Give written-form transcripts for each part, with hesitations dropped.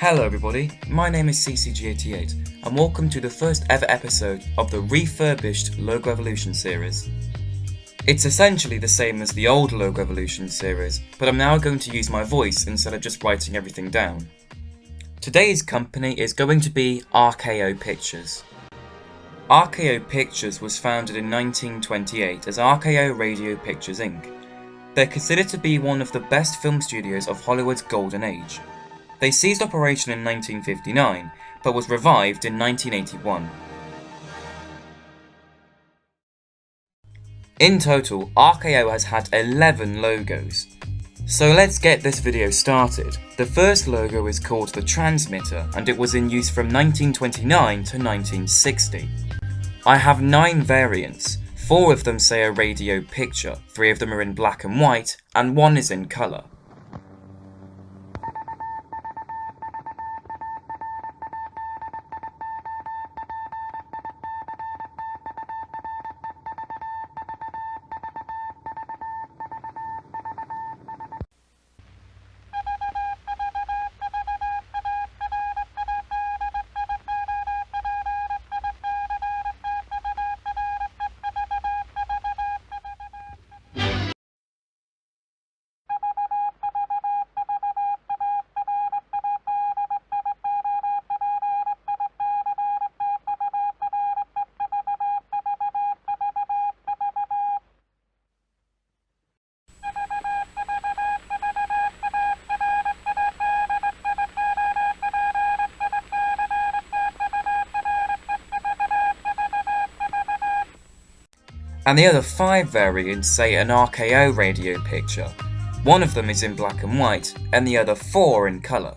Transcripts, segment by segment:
Hello everybody, my name is CCG88 and welcome to the first ever episode of the Refurbished Logo Evolution series. It's essentially the same as the old Logo Evolution series, but I'm now going to use my voice instead of just writing everything down. Today's company is going to be RKO Pictures. RKO Pictures was founded in 1928 as RKO Radio Pictures Inc. They're considered to be one of the best film studios of Hollywood's golden age. They ceased operation in 1959, but was revived in 1981. In total, RKO has had 11 logos. So let's get this video started. The first logo is called the Transmitter, and it was in use from 1929 to 1960. I have 9 variants. 4 of them say a radio picture, 3 of them are in black and white, and 1 is in colour. And the other 5 variants say an RKO radio picture. 1 of them is in black and white, and the other 4 in colour.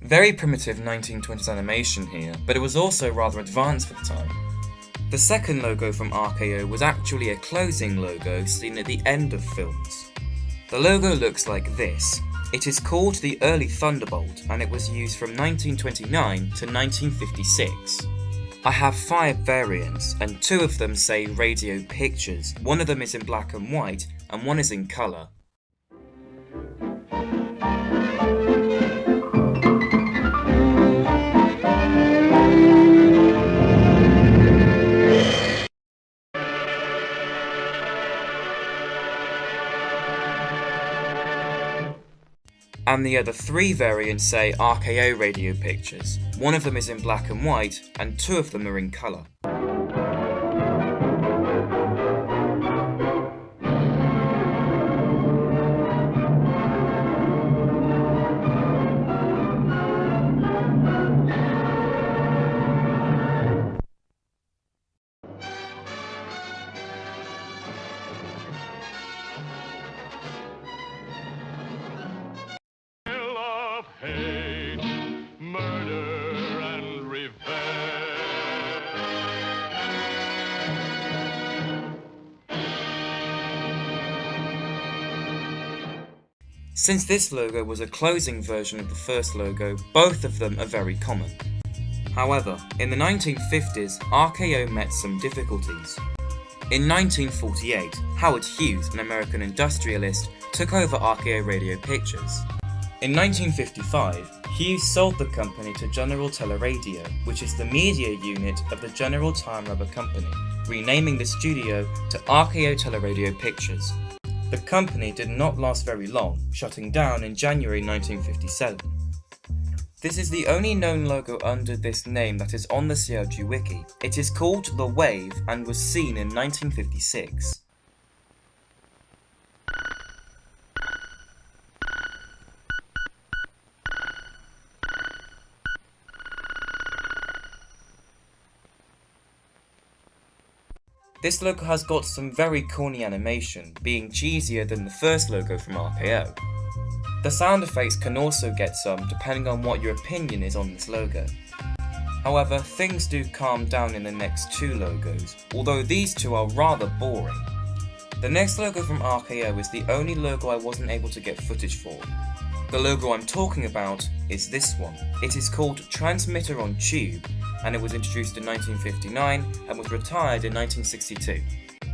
Very primitive 1920s animation here, but it was also rather advanced for the time. The second logo from RKO was actually a closing logo seen at the end of films. The logo looks like this. It is called the Early Thunderbolt and it was used from 1929 to 1956. I have 5 variants and 2 of them say Radio Pictures. 1 of them is in black and white and 1 is in colour. And the other 3 variants say RKO Radio Pictures. 1 of them is in black and white, and 2 of them are in colour. Hate, murder, and revenge. Since this logo was a closing version of the first logo, both of them are very common. However, in the 1950s, RKO met some difficulties. In 1948, Howard Hughes, an American industrialist, took over RKO Radio Pictures. In 1955, Hughes sold the company to General Teleradio, which is the media unit of the General Time Rubber Company, renaming the studio to RKO Teleradio Pictures. The company did not last very long, shutting down in January 1957. This is the only known logo under this name that is on the CLG wiki. It is called The Wave and was seen in 1956. This logo has got some very corny animation, being cheesier than the first logo from RKO. The sound effects can also get some depending on what your opinion is on this logo. However, things do calm down in the next two logos, although these two are rather boring. The next logo from RKO is the only logo I wasn't able to get footage for. The logo I'm talking about is this one. It is called Transmitter on Tube, and it was introduced in 1959 and was retired in 1962.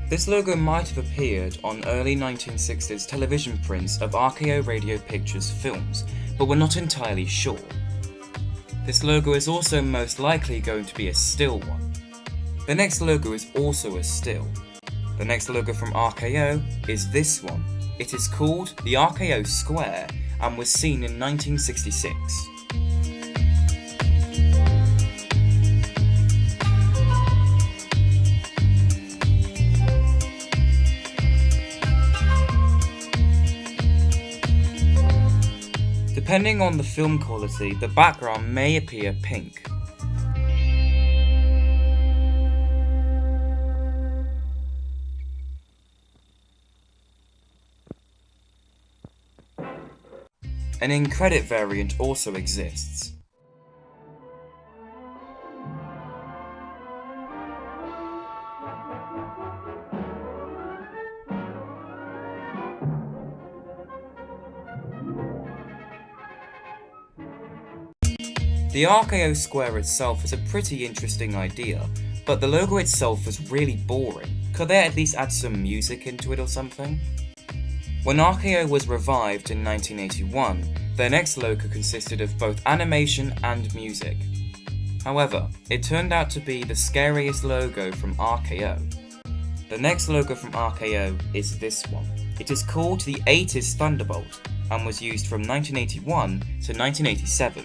This logo might have appeared on early 1960s television prints of RKO Radio Pictures films, but we're not entirely sure. This logo is also most likely going to be a still one. The next logo is also a still. The next logo from RKO is this one. It is called the RKO Square and was seen in 1966. Depending on the film quality, the background may appear pink. An in-credit variant also exists. The RKO Square itself is a pretty interesting idea, but the logo itself was really boring. Could they at least add some music into it or something? When RKO was revived in 1981, their next logo consisted of both animation and music. However, it turned out to be the scariest logo from RKO. The next logo from RKO is this one. It is called the 80s Thunderbolt and was used from 1981 to 1987.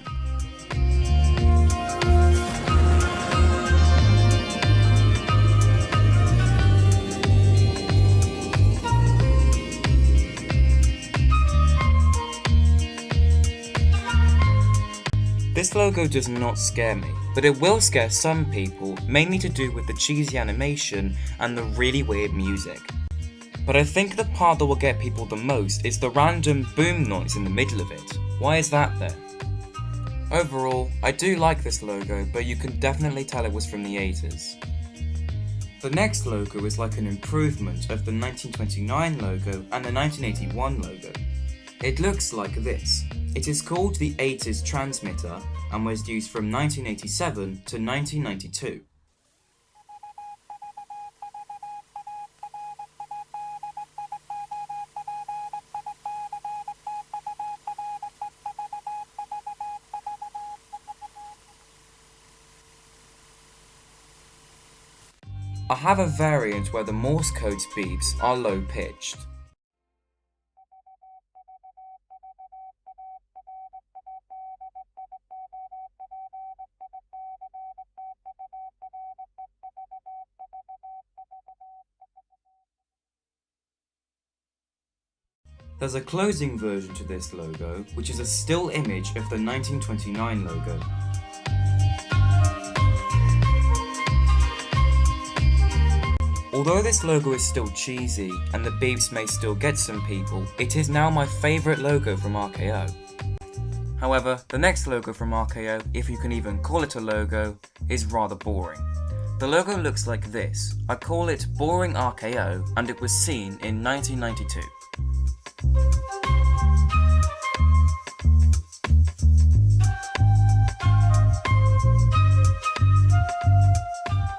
This logo does not scare me, but it will scare some people, mainly to do with the cheesy animation and the really weird music. But I think the part that will get people the most is the random boom noise in the middle of it. Why is that there? Overall, I do like this logo, but you can definitely tell it was from the 80s. The next logo is like an improvement of the 1929 logo and the 1981 logo. It looks like this. It is called the 80s Transmitter and was used from 1987 to 1992. I have a variant where the Morse code's beeps are low pitched. There's a closing version to this logo, which is a still image of the 1929 logo. Although this logo is still cheesy, and the beeps may still get some people, it is now my favourite logo from RKO. However, the next logo from RKO, if you can even call it a logo, is rather boring. The logo looks like this. I call it Boring RKO, and it was seen in 1992.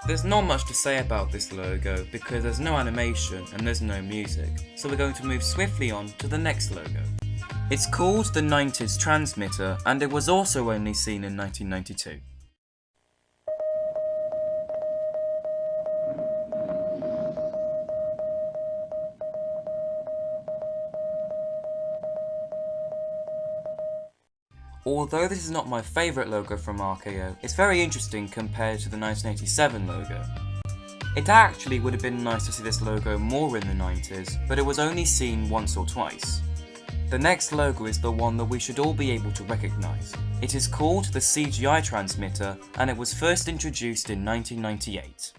There's not much to say about this logo because there's no animation and there's no music, so we're going to move swiftly on to the next logo. It's called the 90s Transmitter and it was also only seen in 1992. although this is not my favourite logo from RKO, it's very interesting compared to the 1987 logo. It actually would have been nice to see this logo more in the 90s, but it was only seen once or twice. The next logo is the one that we should all be able to recognise. It is called the CGI transmitter, and it was first introduced in 1998.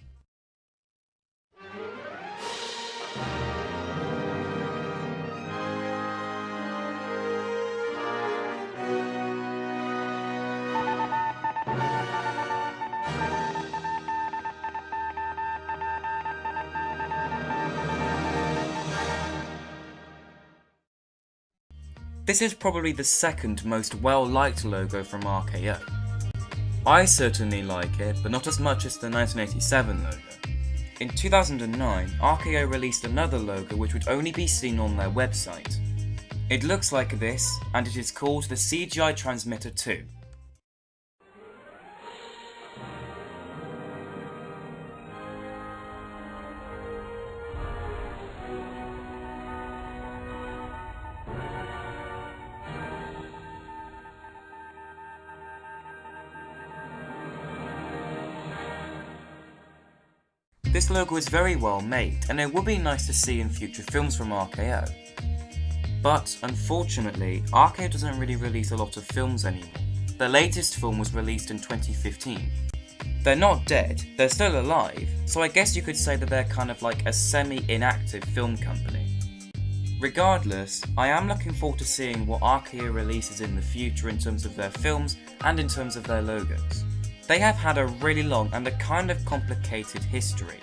This is probably the second most well-liked logo from RKO. I certainly like it, but not as much as the 1987 logo. In 2009, RKO released another logo which would only be seen on their website. It looks like this, and it is called the CGI Transmitter 2. This logo is very well made, and it would be nice to see in future films from RKO. But, unfortunately, RKO doesn't really release a lot of films anymore. Their latest film was released in 2015. They're not dead, they're still alive, so I guess you could say that they're kind of like a semi-inactive film company. Regardless, I am looking forward to seeing what RKO releases in the future in terms of their films and in terms of their logos. They have had a really long and a kind of complicated history.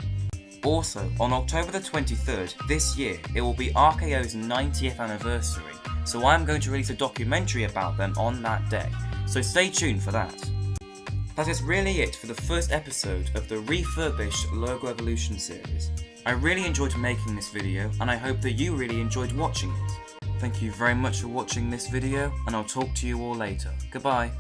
Also, on October the 23rd this year, it will be RKO's 90th anniversary, so I am going to release a documentary about them on that day, so stay tuned for that. That is really it for the first episode of the Refurbished Logo Evolution series. I really enjoyed making this video, and I hope that you really enjoyed watching it. Thank you very much for watching this video, and I'll talk to you all later. Goodbye.